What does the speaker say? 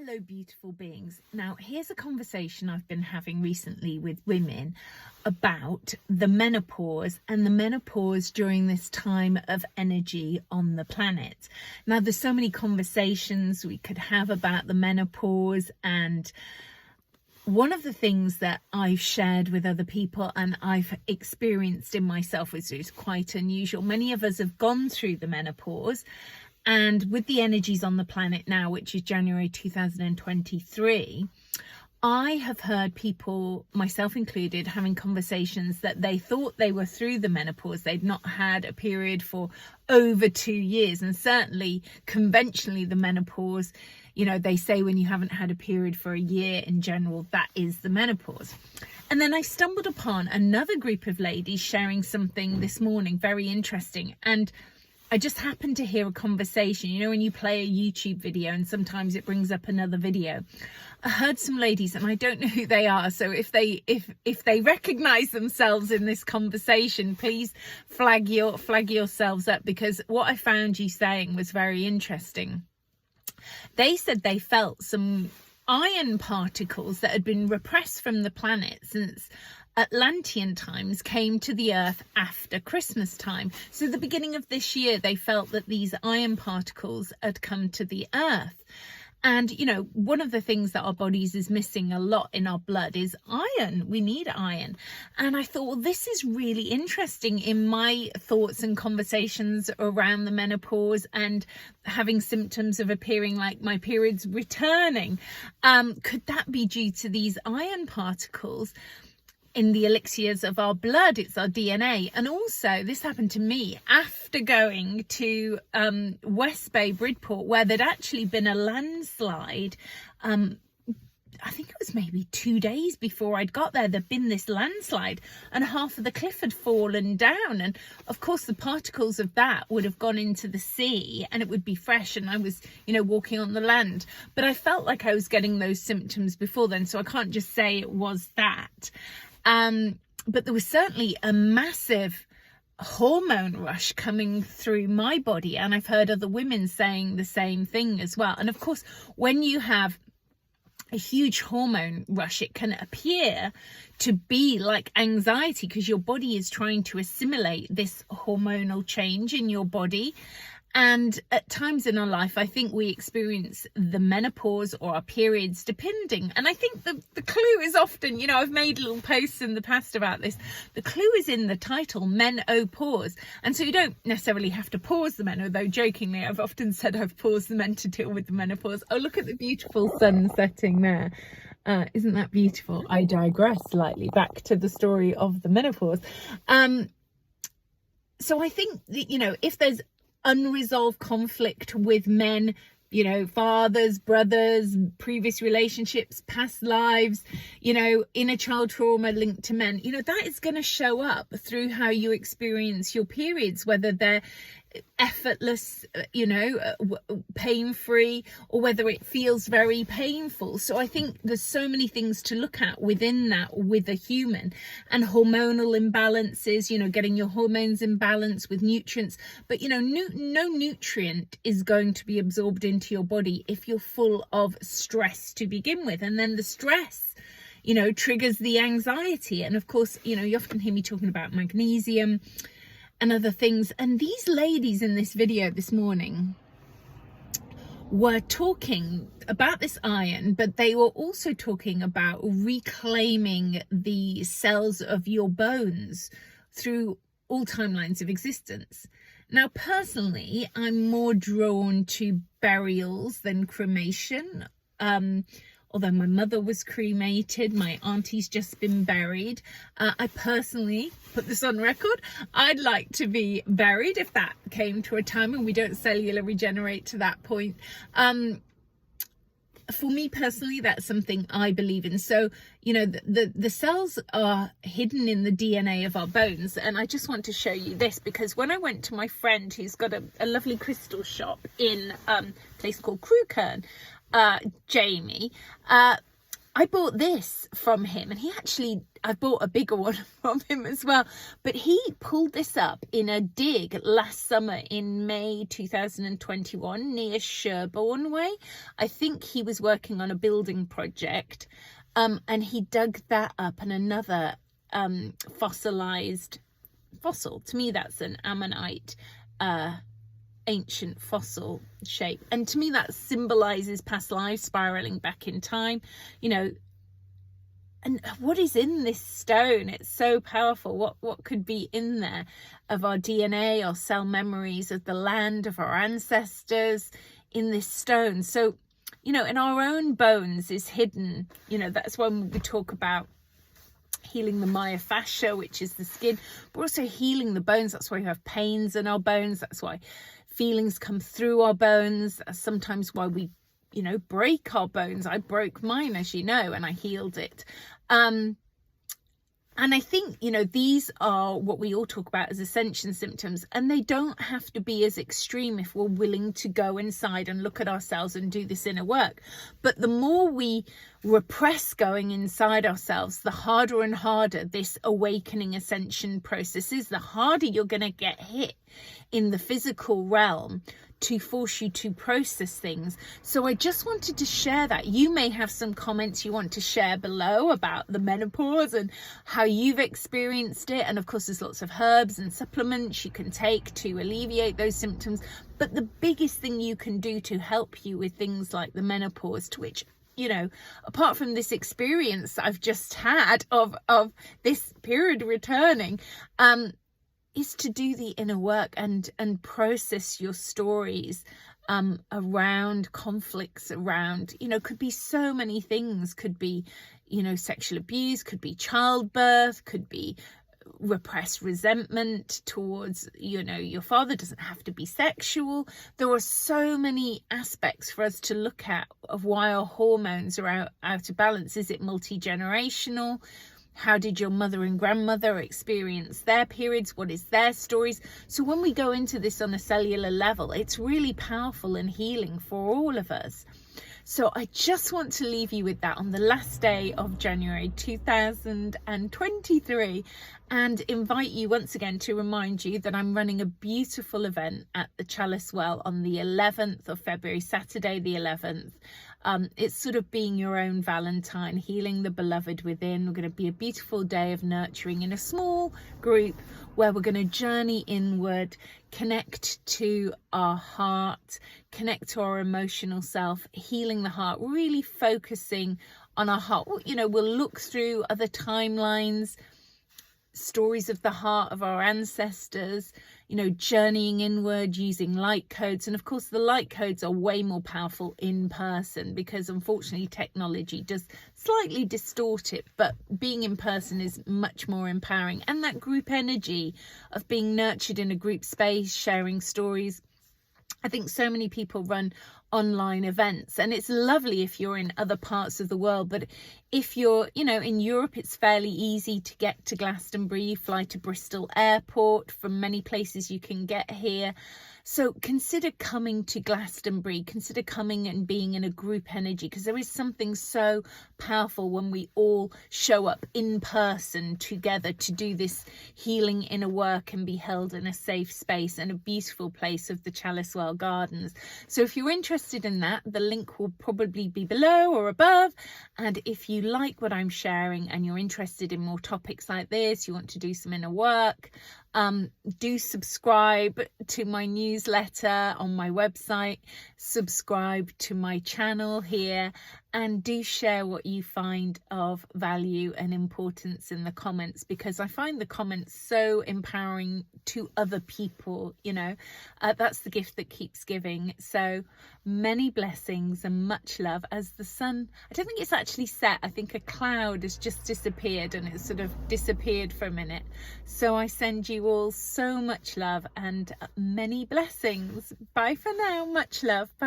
Hello, beautiful beings. Now, here's a conversation I've been having recently with women about the menopause and the menopause during this time of energy on the planet. Now, there's so many conversations we could have about the menopause, and one of the things that I've shared with other people and I've experienced in myself, which is quite unusual. Many of us have gone through the menopause, and with the energies on the planet now, which is January 2023, I have heard people, myself included, having conversations that they thought they were through the menopause. They'd not had a period for over 2 years. And certainly, conventionally, the menopause, you know, they say when you haven't had a period for a year in general, that is the menopause. And then I stumbled upon another group of ladies sharing something this morning, very interesting. And I just happened to hear a conversation, you know, when you play a YouTube video and sometimes it brings up another video. I heard some ladies, and I don't know who they are, so if they recognize themselves in this conversation, please flag yourselves up, because what I found you saying was very interesting. They said they felt some iron particles that had been repressed from the planet since Atlantean times came to the earth after Christmas time. So the beginning of this year, they felt that these iron particles had come to the earth. And, you know, one of the things that our bodies is missing a lot in our blood is iron. We need iron. And I thought, well, this is really interesting in my thoughts and conversations around the menopause and having symptoms of appearing like my period's returning. Could that be due to these iron particles in the elixirs of our blood? It's our DNA. And also, this happened to me after going to West Bay, Bridport, where there'd actually been a landslide. I think it was maybe 2 days before I'd got there. There'd been this landslide and half of the cliff had fallen down. And of course, the particles of that would have gone into the sea and it would be fresh. And I was, you know, walking on the land. But I felt like I was getting those symptoms before then. So I can't just say it was that. But there was certainly a massive hormone rush coming through my body. And I've heard other women saying the same thing as well. And of course, when you have a huge hormone rush, it can appear to be like anxiety because your body is trying to assimilate this hormonal change in your body. And at times in our life, I think we experience the menopause or our periods depending. And I think the clue is often, you know, I've made little posts in the past about this. The clue is in the title, Menopause. And so you don't necessarily have to pause the men, although jokingly, I've often said I've paused the men to deal with the menopause. Oh, look at the beautiful sun setting there. Isn't that beautiful? I digress slightly back to the story of the menopause. So I think that, you know, if there's unresolved conflict with men, you know, fathers, brothers, previous relationships, past lives, you know, inner child trauma linked to men, you know, that is going to show up through how you experience your periods, whether they're effortless, you know, pain-free, or whether it feels very painful. So I think there's so many things to look at within that with a human, and hormonal imbalances, you know, getting your hormones in balance with nutrients. But, you know, no nutrient is going to be absorbed into your body if you're full of stress to begin with. And then the stress, you know, triggers the anxiety. And of course, you know, you often hear me talking about magnesium and other things. And these ladies in this video this morning were talking about this iron, but they were also talking about reclaiming the cells of your bones through all timelines of existence. Now, personally, I'm more drawn to burials than cremation. Although my mother was cremated, my auntie's just been buried. I personally, put this on record, I'd like to be buried if that came to a time and we don't cellular regenerate to that point. For me personally, that's something I believe in. So, you know, the cells are hidden in the DNA of our bones. And I just want to show you this, because when I went to my friend who's got a lovely crystal shop in a place called Crewkern, Jamie, I bought this from him, and I bought a bigger one from him as well, but he pulled this up in a dig last summer in May 2021 near Sherborne Way. I think he was working on a building project, and he dug that up, and another fossilized fossil. To me, that's an ammonite ancient fossil shape, and to me that symbolizes past lives spiraling back in time, you know. And what is in this stone? It's so powerful. What could be in there of our DNA, our cell memories of the land, of our ancestors in this stone? So, you know, in our own bones is hidden, you know, that's when we talk about healing the myofascia, which is the skin, but also healing the bones. That's why we have pains in our bones. That's why feelings come through our bones. That's sometimes why we, you know, break our bones. I broke mine, as you know, and I healed it. And I think, you know, these are what we all talk about as ascension symptoms, and they don't have to be as extreme if we're willing to go inside and look at ourselves and do this inner work. But the more we repress going inside ourselves, the harder and harder this awakening ascension process is, the harder you're going to get hit in the physical realm to force you to process things. So I just wanted to share that. You may have some comments you want to share below about the menopause and how you've experienced it. And of course, there's lots of herbs and supplements you can take to alleviate those symptoms. But the biggest thing you can do to help you with things like the menopause, to which, you know, apart from this experience I've just had of this period returning, is to do the inner work and process your stories around conflicts, around, you know, could be so many things. Could be, you know, sexual abuse, could be childbirth, could be repressed resentment towards, you know, your father. Doesn't have to be sexual. There are so many aspects for us to look at of why our hormones are out of balance. Is it multi-generational? How did your mother and grandmother experience their periods? What is their stories? So when we go into this on a cellular level, it's really powerful and healing for all of us. So I just want to leave you with that on the last day of January 2023, and invite you once again to remind you that I'm running a beautiful event at the Chalice Well on the 11th of February, Saturday the 11th. It's sort of being your own Valentine, healing the beloved within. We're going to be a beautiful day of nurturing in a small group where we're going to journey inward, connect to our heart, connect to our emotional self, healing the heart, really focusing on our heart. You know, we'll look through other timelines, stories of the heart of our ancestors, you know, journeying inward using light codes. And of course, the light codes are way more powerful in person, because unfortunately technology does slightly distort it, but being in person is much more empowering. And that group energy of being nurtured in a group space, sharing stories. I think so many people run online events, and it's lovely if you're in other parts of the world, but if you're, you know, in Europe, it's fairly easy to get to Glastonbury. You fly to Bristol Airport. From many places you can get here. So consider coming to Glastonbury, consider coming and being in a group energy, because there is something so powerful when we all show up in person together to do this healing inner work and be held in a safe space and a beautiful place of the Chalice Well Gardens. So if you're interested in that, the link will probably be below or above. And if you like what I'm sharing and you're interested in more topics like this, you want to do some inner work, do subscribe to my newsletter on my website, subscribe to my channel here, and do share what you find of value and importance in the comments, because I find the comments so empowering to other people. You know, that's the gift that keeps giving. So many blessings and much love as the sun, I don't think it's actually set. I think a cloud has just disappeared, and it's sort of disappeared for a minute. So I send you all so much love and many blessings. Bye for now. Much love. Bye.